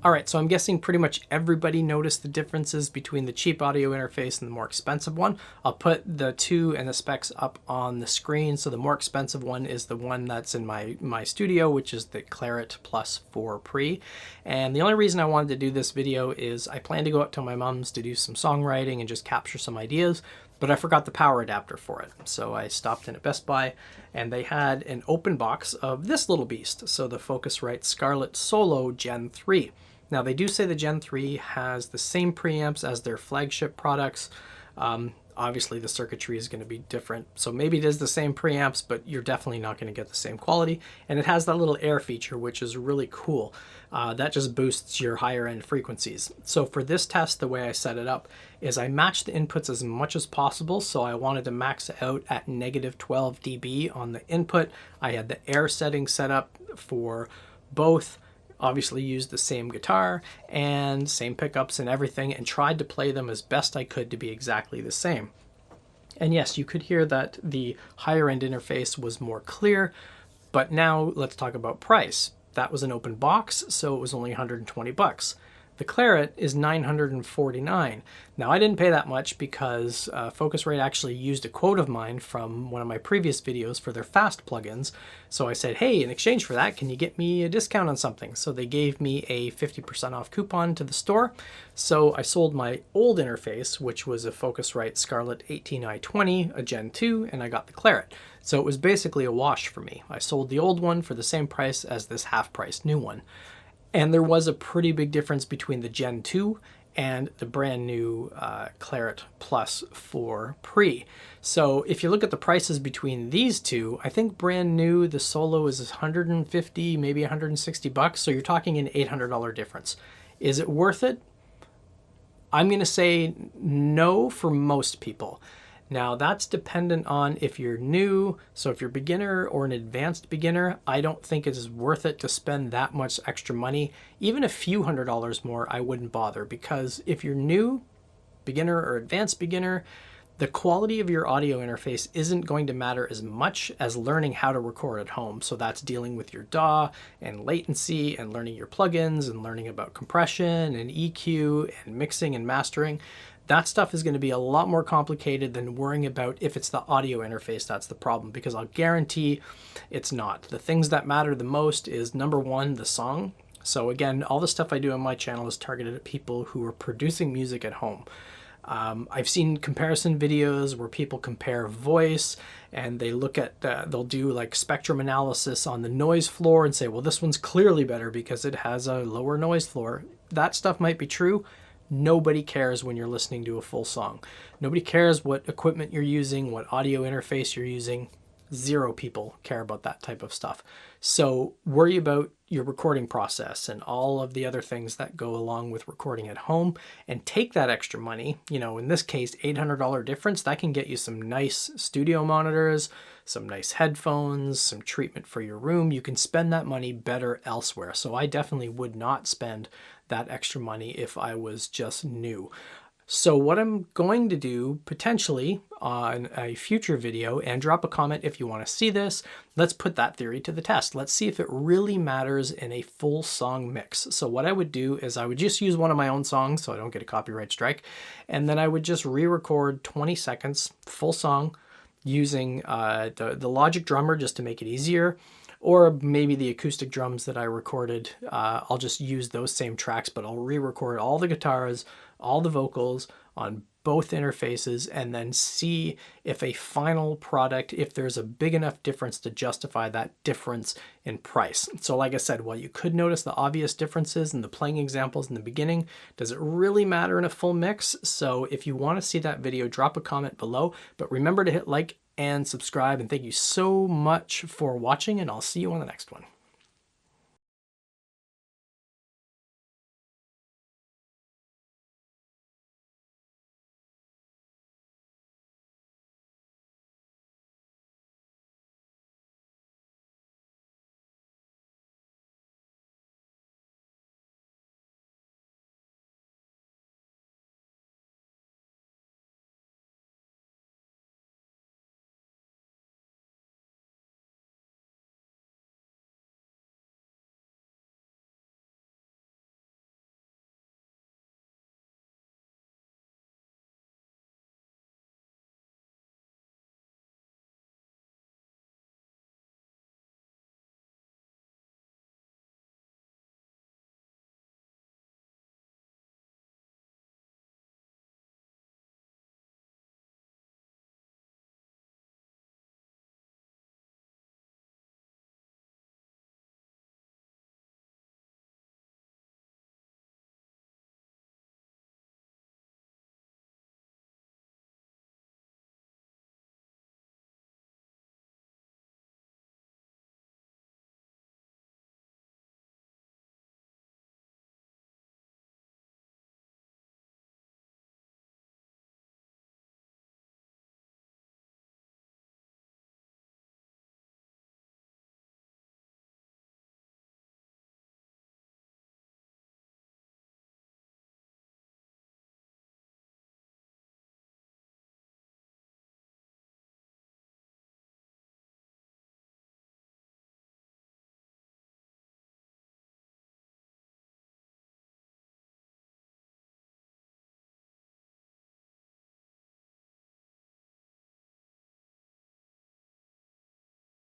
All right, so I'm guessing pretty much everybody noticed the differences between the cheap audio interface and the more expensive one. I'll put the two and the specs up on the screen. So the more expensive one is the one that's in my studio, which is the Claret Plus 4 Pre. And the only reason I wanted to do this video is I plan to go up to my mom's to do some songwriting and just capture some ideas, but I forgot the power adapter for it. So I stopped in at Best Buy and they had an open box of this little beast. So the Focusrite Scarlett Solo Gen 3. Now they do say the Gen 3 has the same preamps as their flagship products. Obviously the circuitry is going to be different. So maybe it is the same preamps, but you're definitely not going to get the same quality. And it has that little air feature, which is really cool. That just boosts your higher end frequencies. So for this test, the way I set it up is I matched the inputs as much as possible. So I wanted to max it out at -12 dB on the input. I had the air setting set up for both. Obviously used the same guitar and same pickups and everything, and tried to play them as best I could to be exactly the same. And yes, you could hear that the higher end interface was more clear, but now let's talk about price. That was an open box, so it was only 120 bucks. The Claret is $949. Now I didn't pay that much because Focusrite actually used a quote of mine from one of my previous videos for their fast plugins. So I said, hey, in exchange for that, can you get me a discount on something? So they gave me a 50% off coupon to the store. So I sold my old interface, which was a Focusrite Scarlett 18i20, a Gen 2, and I got the Claret. So it was basically a wash for me. I sold the old one for the same price as this half-price new one. And there was a pretty big difference between the Gen 2 and the brand new Claret Plus 4 Pre. So if you look at the prices between these two, I think brand new, the Solo is 150, maybe 160 bucks. So you're talking an $800 difference. Is it worth it? I'm going to say no for most people. Now that's dependent on if you're new. So if you're a beginner or an advanced beginner, I don't think it is worth it to spend that much extra money. Even a few $100s more, I wouldn't bother, because if you're new, beginner or advanced beginner, the quality of your audio interface isn't going to matter as much as learning how to record at home. So that's dealing with your DAW and latency and learning your plugins and learning about compression and EQ and mixing and mastering. That stuff is going to be a lot more complicated than worrying about if it's the audio interface that's the problem, because I'll guarantee it's not. The things that matter the most is, number one, the song. So again, all the stuff I do on my channel is targeted at people who are producing music at home. I've seen comparison videos where people compare voice and they look at, they'll do like spectrum analysis on the noise floor and say, well, this one's clearly better because it has a lower noise floor. That stuff might be true. Nobody cares when you're listening to a full song. Nobody cares what equipment you're using, what audio interface you're using. Zero people care about that type of stuff. So worry about your recording process and all of the other things that go along with recording at home, and take that extra money, you know, in this case, $800 difference, that can get you some nice studio monitors, some nice headphones, some treatment for your room. You can spend that money better elsewhere. So I definitely would not spend that extra money if I was just new. So what I'm going to do potentially on a future video, and drop a comment if you want to see this, let's put that theory to the test. Let's see if it really matters in a full song mix. So what I would do is I would just use one of my own songs so I don't get a copyright strike, and then I would just re-record 20 seconds full song using the Logic drummer just to make it easier. Or maybe the acoustic drums that I recorded, I'll just use those same tracks, but I'll re-record all the guitars, all the vocals on both interfaces, and then see if a final product, if there's a big enough difference to justify that difference in price. So like I said, while you could notice the obvious differences in the playing examples in the beginning, does it really matter in a full mix? So if you want to see that video, drop a comment below, but remember to hit like and subscribe, and thank you so much for watching, and I'll see you on the next one.